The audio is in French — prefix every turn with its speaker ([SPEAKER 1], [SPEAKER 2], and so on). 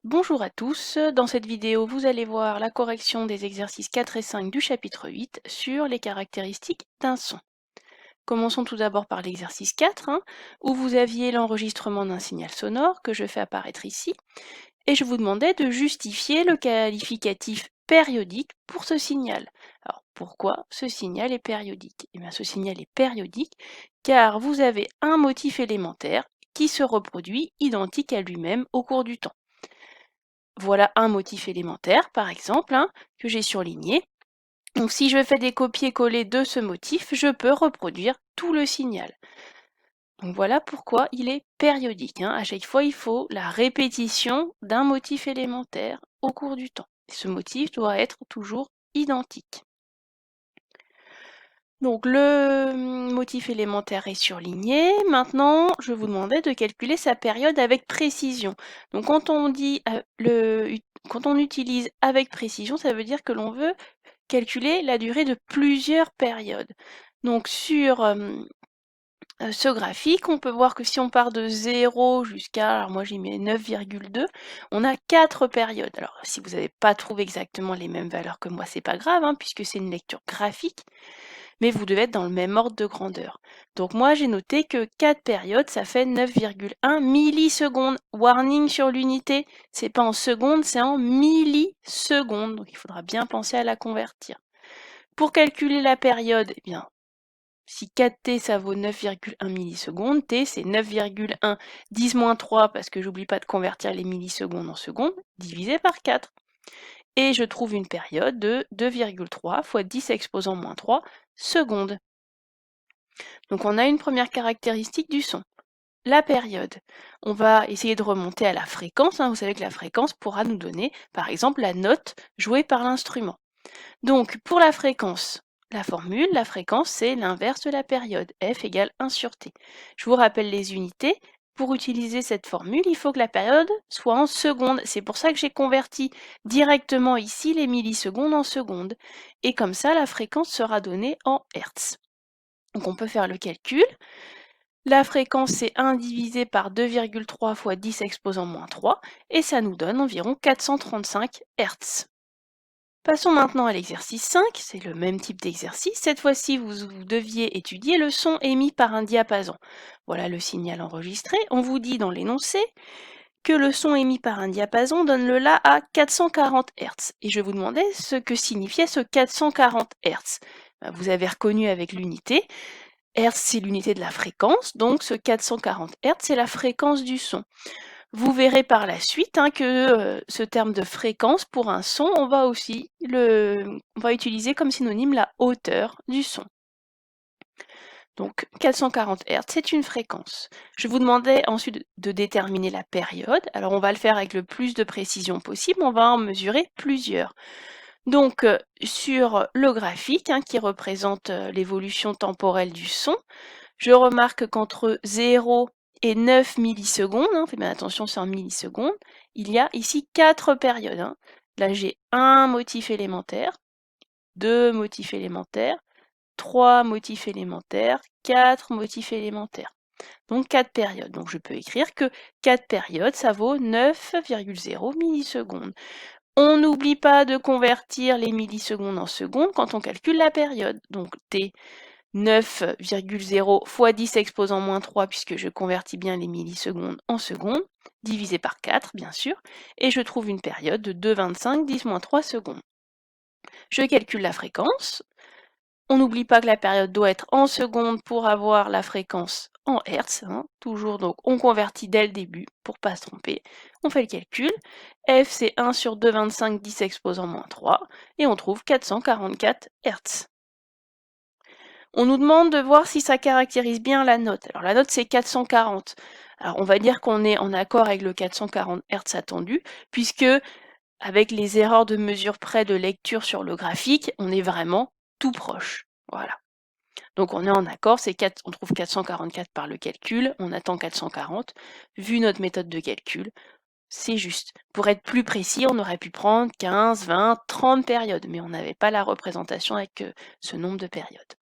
[SPEAKER 1] Bonjour à tous, dans cette vidéo vous allez voir la correction des exercices 4 et 5 du chapitre 8 sur les caractéristiques d'un son. Commençons tout d'abord par l'exercice 4, où vous aviez l'enregistrement d'un signal sonore que je fais apparaître ici, et je vous demandais de justifier le qualificatif périodique pour ce signal. Alors pourquoi ce signal est périodique? Eh bien ce signal est périodique car vous avez un motif élémentaire qui se reproduit identique à lui-même au cours du temps. Voilà un motif élémentaire, par exemple, que j'ai surligné. Donc si je fais des copier-coller de ce motif, je peux reproduire tout le signal. Donc voilà pourquoi il est périodique. À chaque fois, il faut la répétition d'un motif élémentaire au cours du temps. Ce motif doit être toujours identique. Donc le motif élémentaire est surligné. Maintenant, je vous demandais de calculer sa période avec précision. Donc quand on dit quand on utilise avec précision, ça veut dire que l'on veut calculer la durée de plusieurs périodes. Donc sur ce graphique, on peut voir que si on part de 0 jusqu'à, alors moi j'ai mis 9,2, on a 4 périodes. Alors si vous n'avez pas trouvé exactement les mêmes valeurs que moi, c'est pas grave, puisque c'est une lecture graphique, mais vous devez être dans le même ordre de grandeur. Donc moi j'ai noté que 4 périodes, ça fait 9,1 millisecondes. Warning sur l'unité, c'est pas en secondes, c'est en millisecondes. Donc il faudra bien penser à la convertir. Pour calculer la période, eh bien, si 4t ça vaut 9,1 millisecondes, t c'est 9,1 10-3 parce que j'oublie pas de convertir les millisecondes en secondes, divisé par 4. Et je trouve une période de 2,3 fois 10 exposant moins 3 secondes. Donc on a une première caractéristique du son. La période. On va essayer de remonter à la fréquence. Vous savez que la fréquence pourra nous donner, par exemple, la note jouée par l'instrument. Donc pour la fréquence, la formule, la fréquence, c'est l'inverse de la période, f égale 1 sur t. Je vous rappelle les unités. Pour utiliser cette formule, il faut que la période soit en secondes. C'est pour ça que j'ai converti directement ici les millisecondes en secondes. Et comme ça, la fréquence sera donnée en hertz. Donc on peut faire le calcul. La fréquence, c'est 1 divisé par 2,3 fois 10 exposant moins 3, et ça nous donne environ 435 Hz. Passons maintenant à l'exercice 5, c'est le même type d'exercice. Cette fois-ci, vous deviez étudier le son émis par un diapason. Voilà le signal enregistré. On vous dit dans l'énoncé que le son émis par un diapason donne le La à 440 Hz. Et je vous demandais ce que signifiait ce 440 Hz. Vous avez reconnu avec l'unité. Hertz, c'est l'unité de la fréquence, donc ce 440 Hz, c'est la fréquence du son. Vous verrez par la suite que ce terme de fréquence, pour un son, on va utiliser comme synonyme la hauteur du son. Donc 440 Hz, c'est une fréquence. Je vous demandais ensuite de déterminer la période. Alors on va le faire avec le plus de précision possible, on va en mesurer plusieurs. Donc sur le graphique qui représente l'évolution temporelle du son, je remarque qu'entre 0 et 9 millisecondes, faites bien attention, c'est en millisecondes, il y a ici 4 périodes. Là, j'ai un motif élémentaire, 2 motifs élémentaires, 3 motifs élémentaires, 4 motifs élémentaires. Donc 4 périodes. Donc je peux écrire que 4 périodes, ça vaut 9,0 millisecondes. On n'oublie pas de convertir les millisecondes en secondes quand on calcule la période. Donc t 9,0 fois 10 exposant moins 3, puisque je convertis bien les millisecondes en secondes, divisé par 4, bien sûr, et je trouve une période de 2,25 10-3 secondes. Je calcule la fréquence. On n'oublie pas que la période doit être en secondes pour avoir la fréquence en Hertz. Toujours, donc on convertit dès le début pour ne pas se tromper. On fait le calcul. F, c'est 1 sur 2,25 10 exposant moins 3, et on trouve 444 Hertz. On nous demande de voir si ça caractérise bien la note. Alors la note, c'est 440. Alors on va dire qu'on est en accord avec le 440 Hz attendu, puisque avec les erreurs de mesure près de lecture sur le graphique, on est vraiment tout proche. Voilà. Donc on est en accord, on trouve 444 par le calcul, on attend 440. Vu notre méthode de calcul, c'est juste. Pour être plus précis, on aurait pu prendre 15, 20, 30 périodes, mais on n'avait pas la représentation avec ce nombre de périodes.